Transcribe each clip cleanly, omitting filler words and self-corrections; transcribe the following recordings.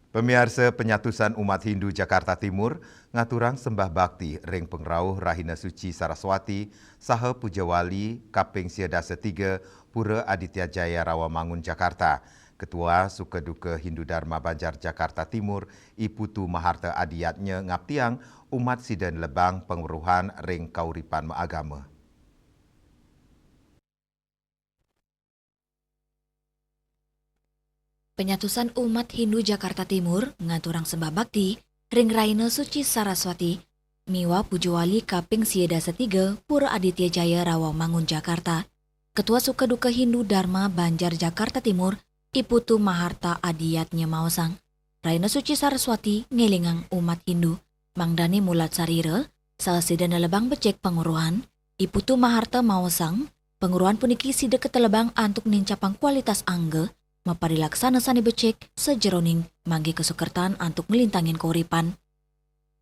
Pemirsa penyatusan umat Hindu Jakarta Timur ngaturang sembah bakti ring pengrauh Rahina Suci Saraswati saha Pujawali Kaping Siadasa 3 Pura Aditya Jaya Rawamangun Jakarta. Ketua Sukaduka Hindu Dharma Banjar Jakarta Timur Iputu Maharta Adiyatnya ngaptiang umat sidan lebang penguruhan ring kauripan agama. Penyatusan umat Hindu Jakarta Timur ngaturang sembah bakti ring Rahina Suci Saraswati miwa Pujawali Kaping Siadasa 3 Pura Aditya Jaya Rawamangun Jakarta. Ketua Sukaduka Hindu Dharma Banjar Jakarta Timur Iputu Maharta Adiyatnya Mawasang Rahina Suci Saraswati ngelingang umat Hindu mangdani mulat sarira salsidana lebang becek penguruhan Iputu Maharta Mawasang penguruhan puniki sida ketelebang antuk nincapang kualitas angge maparilaksana sani becek sejeroning manggi kesukertan antuk melintangin keuripan.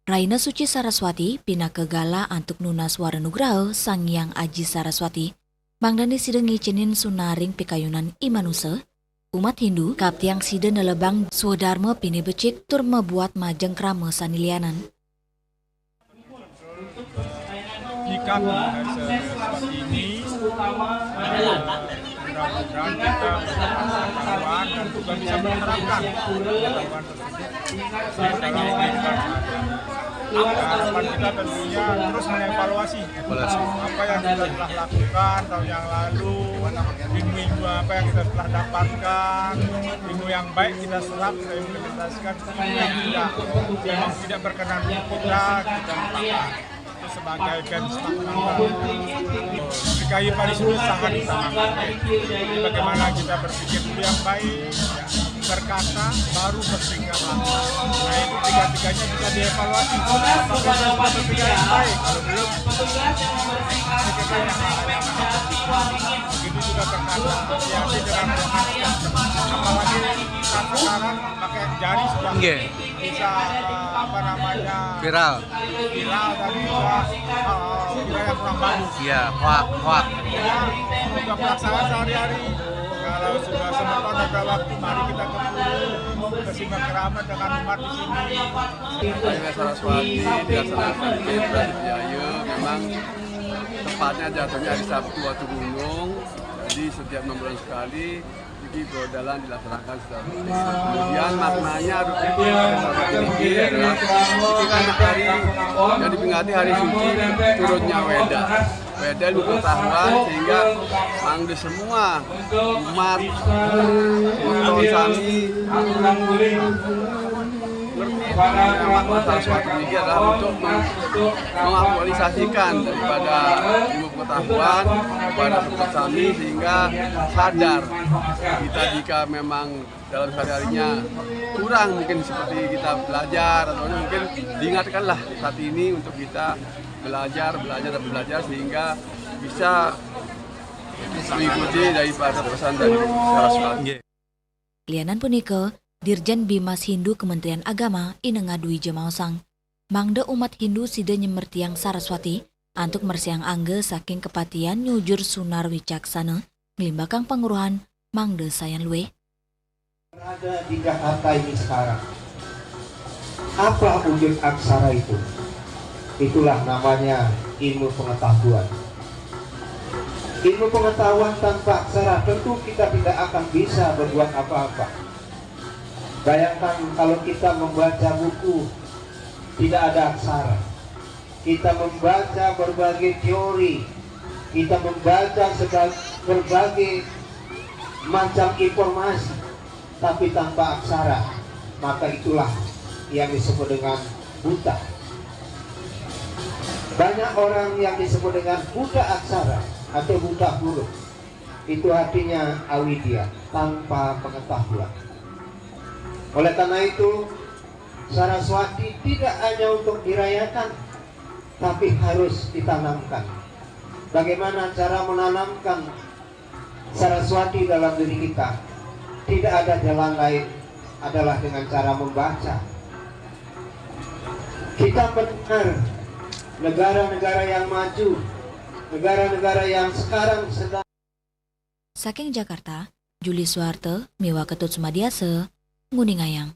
Rahina Suci Saraswati pina kegala antuk nuna swara nugraha Sang Hyang Aji Saraswati. Mangdani sida ngicinin sunaring pikayunan imanusa. Umat Hindu kaptiang sida nelebang swadharma pini becek tur mebuat majeng krama sanilianan. Jika seperti ini, mudah-mudahan kita pengetahuan dan juga bisa menerapkan pengetahuan tersebut dalam kehidupan. Harapan kita tentunya terus mengevaluasi apa yang kita telah lakukan tahun yang lalu, ilmu apa yang kita telah dapatkan, ilmu yang baik kita serap, kita implementasikan, ilmu yang memang tidak berkenan kita lupakan. Sebagai benchmark DKI Paris itu sangat utamakan. Jadi bagaimana kita berpikir dulu yang baik, berkata baru bertingkah laku. Nah itu tiga-tiganya bisa dievaluasi. Apakah kita sudah berpikir yang baik? Kalau belum, kita yang begitu juga berkata. Hati-hati dengan apalagi sekarang pakai jari sudah bisa viral dan juga yang kurang bagus. Iya, hoak. Juga pelaksanaan sehari-hari. Kalau sudah sempat ada waktu, mari kita ke Simbang Keramat dengan umat di sini. Rahina Saraswati dilaksanakan di Jaya memang tepatnya jatuhnya hari Sabtu Watu Gunung. Jadi setiap 6 bulan sekali jadi berdalan dilaksanakan secara rutin. Kemudian maknanya tinggi adalah kan hari yang diperingati hari suci turunnya Weda. Weda ilmu pengetahuan sehingga mangde semua umat sami makna Saraswati ini adalah untuk mengaktualisasikan daripada ilmu pengetahuan kepada sobat kami sehingga sadar kita jika memang dalam sehari-harinya kurang mungkin seperti kita belajar atau mungkin diingatkanlah saat ini untuk kita belajar sehingga bisa mengikuti daripada pesan dari Saraswati. Lianan punika Dirjen Bimas Hindu Kementerian Agama inengadui Jemaosang. Mangda umat Hindu sida nyemertiang Saraswati antuk mersiang angge saking kepatian nyujur sunar wicaksana ngelimbakang penguruhan mangda sayan luwe. Berada di Jakarta ini sekarang. Apa wujud aksara itu? Itulah namanya ilmu pengetahuan. Ilmu pengetahuan tanpa aksara tentu kita tidak akan bisa berbuat apa-apa. Bayangkan kalau kita membaca buku tidak ada aksara. Kita membaca berbagai teori, kita membaca berbagai macam informasi, tapi tanpa aksara, maka itulah yang disebut dengan buta. Banyak orang yang disebut dengan buta aksara atau buta huruf. Itu artinya awidya, tanpa pengetahuan. Oleh karena itu, Saraswati tidak hanya untuk dirayakan, tapi harus ditanamkan. Bagaimana cara menanamkan Saraswati dalam diri kita? Tidak ada jalan lain adalah dengan cara membaca. Kita mendengar negara-negara yang maju, negara-negara yang sekarang sedang. Saking Jakarta, Juli Suwarte, Miwa Ketut Sumadiase, Nguningayang.